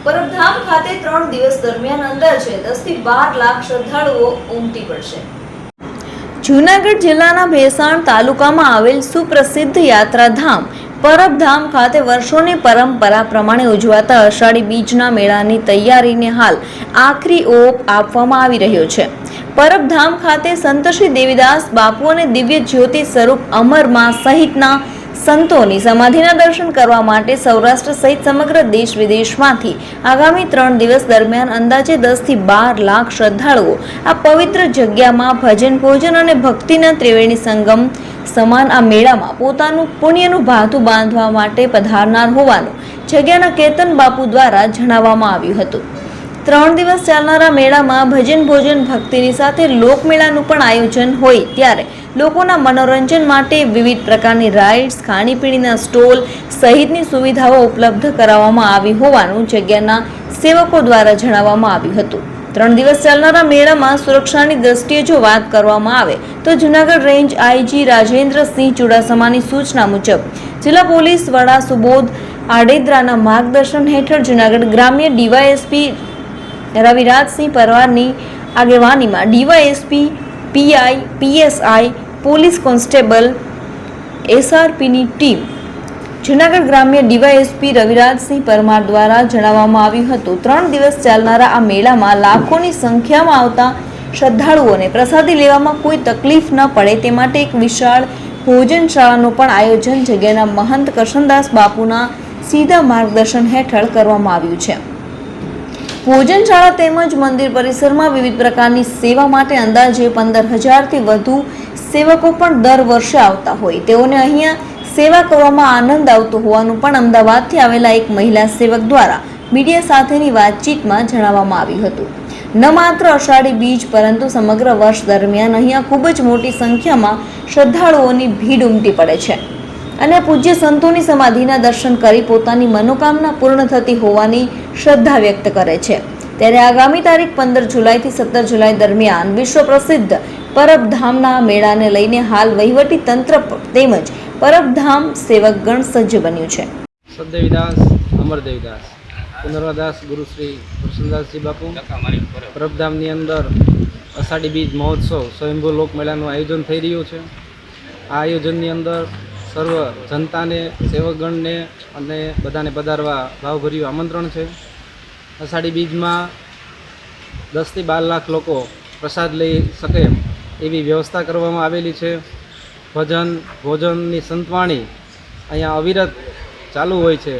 પરબધામ ખાતે 3 દિવસ દરમિયાન અંદાજે 10 થી 12 લાખ શ્રદ્ધાળુઓ ઉમટી પડશે। જૂનાગઢ જિલ્લાના ભેસાણ તાલુકામાં આવેલ સુપ્રસિદ્ધ યાત્રાધામ પરબધામ ખાતે વર્ષોની પરંપરા પ્રમાણે ઉજવાતા અષાઢી બીજના મેળાની તૈયારીને હાલ આખરી ઓપ આપવામાં આવી રહ્યો છે। પરબધામ ખાતે સંત શ્રી દેવીદાસ બાપુ અને દિવ્ય જ્યોતિ સ્વરૂપ અમરમાં સહિતના સંતોની સમાધિના દર્શન કરવા માટે સૌરાષ્ટ્ર સહિત સમગ્ર દેશ વિદેશમાંથી આગામી 3 દિવસ દરમિયાન અંદાજે 10 થી 12 લાખ શ્રદ્ધાળુઓ આ પવિત્ર જગ્યામાં ભજન ભોજન અને ભક્તિના ત્રિવેણી સંગમ સમાન આ મેળામાં પોતાનું પુણ્યનું ભાથું બાંધવા માટે પધારનાર હોવાનું જગ્યાના કેતન બાપુ દ્વારા જણાવવામાં આવ્યું હતું। 3 દિવસ ચાલનારા મેળામાં ભજન ભોજન ભક્તિની સાથે લોકમેળાનું પણ આયોજન હોય ત્યારે લોકોના મનોરંજન માટે વિવિધ પ્રકારની રાઇડ્સ, ખાણીપીણીના સ્ટોલ સહિતની સુવિધાઓ ઉપલબ્ધ કરાવવામાં આવી હોવાનું જગ્યાના સેવકો દ્વારા જણાવવામાં આવ્યું હતું। 3 દિવસ ચાલનારા મેળામાં સુરક્ષાની દ્રષ્ટિએ જો વાત કરવામાં આવે તો જૂનાગઢ રેન્જ આઈજી રાજેન્દ્રસિંહ ચુડાસમાની સૂચના મુજબ જિલ્લા પોલીસ વડા સુબોધ આડેદરાના માર્ગદર્શન હેઠળ જૂનાગઢ ગ્રામ્ય ડીવાયએસપી રવિરાજસિંહ પરવારની આગેવાનીમાં DYSP, PI, PSI, police constable, એસઆરપીની ટીમ જૂનાગઢ ગ્રામ્ય ડીવાયએસપી રવિરાજસિંહ પરમાર દ્વારા જણાવવામાં આવ્યું હતું। 3 દિવસ ચાલનારા આ મેળામાં લાખોની સંખ્યામાં આવતા શ્રદ્ધાળુઓને પ્રસાદી લેવામાં કોઈ તકલીફ ન પડે તે માટે એક વિશાળ ભોજનશાળાનું પણ આયોજન જગ્યાના મહંત કરશનદાસ બાપુના સીધા માર્ગદર્શન હેઠળ કરવામાં આવ્યું છે। ભોજનશાળા તેમજ મંદિર પરિસરમાં વિવિધ પ્રકારની સેવા માટે અંદાજે 15,000 થી વધુ સેવકો પણ દર વર્ષે આવતા હોય તેઓને અહીંયા સેવા કરવામાં આનંદ આવતો હોવાનું પણ અમદાવાદથી આવેલા એક મહિલા સેવક દ્વારા મીડિયા સાથેની વાતચીતમાં જણાવવામાં આવ્યું હતું। ન માત્ર અષાઢી બીજ પરંતુ સમગ્ર વર્ષ દરમિયાન અહીંયા ખૂબ જ મોટી સંખ્યામાં શ્રદ્ધાળુઓની ભીડ ઉમટી પડે છે અને પૂજ્ય સંતોની સમાધિના દર્શન કરી પોતાની મનોકામના પૂર્ણ થતી હોવાની શ્રદ્ધા વ્યક્ત કરે છે। ત્યારે આગામી તારીખ 15 જુલાઈથી 17 જુલાઈ દરમિયાન વિશ્વ પ્રસિદ્ધ પરબધામના મેળાને લઈને હાલ વહીવટી તંત્ર તેમજ પરબધામ સેવકગણ સજ્જ બન્યું છે। સદદેવીદાસ, અમરદેવીદાસ, પુનર્વદાસ ગુરુ શ્રી કૃષ્ણદાસજી બાપુ પરબધામની અંદર અષાઢી બીજ મહોત્સવ સ્વયંભૂ લોકમેળાનું આયોજન થઈ રહ્યું છે। આ આયોજનની અંદર સર્વ જનતાને, સેવકગણને અને બધાને પધારવા ભાવભર્યું આમંત્રણ છે। અષાઢી બીજમાં 10 થી 12 લાખ લોકો પ્રસાદ લઈ શકે એવી વ્યવસ્થા કરવામાં આવેલી છે। ભજન ભોજનની સંતવાણી અહીંયા અવિરત ચાલુ હોય છે।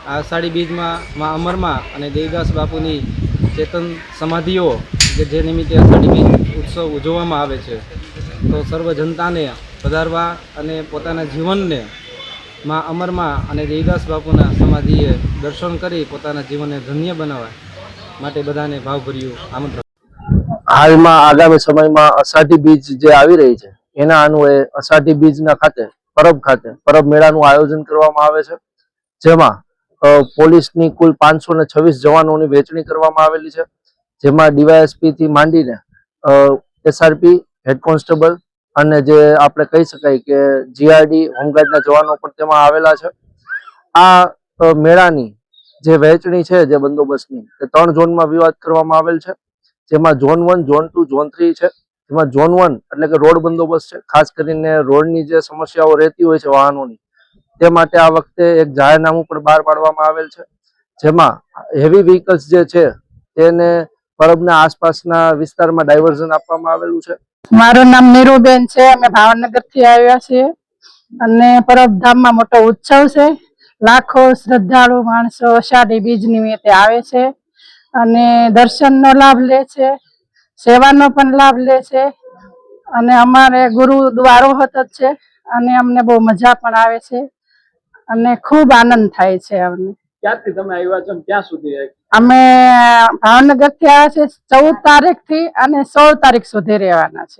આ અષાઢી બીજમાં મા અમરમાં અને દેવીદાસ બાપુની ચેતન સમાધિઓ કે જે નિમિત્તે અષાઢી બીજ ઉત્સવ ઉજવવામાં આવે છે। તો સર્વ જનતાને પધારવા અને પોતાના જીવનને મા અમરમાં અને દેવીદાસ બાપુના સમાધિએ દર્શન કરી પોતાના જીવનને ધન્ય બનાવવા માટે બધાને ભાવભર્યું આમંત્રણ। હાલમાં આગામી સમયમાં અષાઢી બીજ જે આવી રહી છે એના અન્વયે અષાઢી બીજના ખાતે પરબ મેળાનું આયોજન કરવામાં આવે છે, જેમાં પોલીસની કુલ 526 જવાનોની વહેંચણી કરવામાં આવેલી છે, જેમાં ડીવાયએસપી થી માંડીને એસઆરપી, હેડ કોન્સ્ટેબલ અને જે આપણે કહી શકાય કે જીઆરડી, હોમગાર્ડના જવાનો પણ તેમાં આવેલા છે। આ મેળાની જે વહેંચણી છે, જે બંદોબસ્તની, તે 3 ઝોનમાં વિવાદ કરવામાં આવેલ છે, જેમાં ઝોન 1, ઝોન 2, ઝોન 3 છે। જેમાં ઝોન 1 એટલે કે રોડ બંદોબસ્ત છે, ખાસ કરીને રોડની જે સમસ્યાઓ રહેતી હોય છે વાહનોની, તે માટે આ વખતે એક જાહેરનામું પણ બહાર પાડવામાં આવેલ છે, જેમાં હેવી વ્હીકલ્સ જે છે તેને પરબના આસપાસના વિસ્તારમાં ડાયવર્ઝન આપવામાં આવેલું છે। મારું નામ નીરુબેન છે, અમે ભાવનગર થી આવ્યા છીએ અને પરબધામમાં મોટો ઉત્સવ છે। લાખો શ્રદ્ધાળુ માણસો અષાઢી બીજ નિમિત્તે આવે છે અને દર્શનનો લાભ લે છે, સેવાનો પણ લાભ લે છે અને અમારે ગુરુ દ્વારો હતો છે અને અમને બહુ મજા પણ આવે છે અને ખૂબ આનંદ થાય છે અમને। ક્યાંથી તમે આવ્યા છો, ક્યાં સુધી? અમે ભાવનગર થી આવ્યા છે, 14 તારીખ થી અને 16 તારીખ સુધી રહેવાના છે।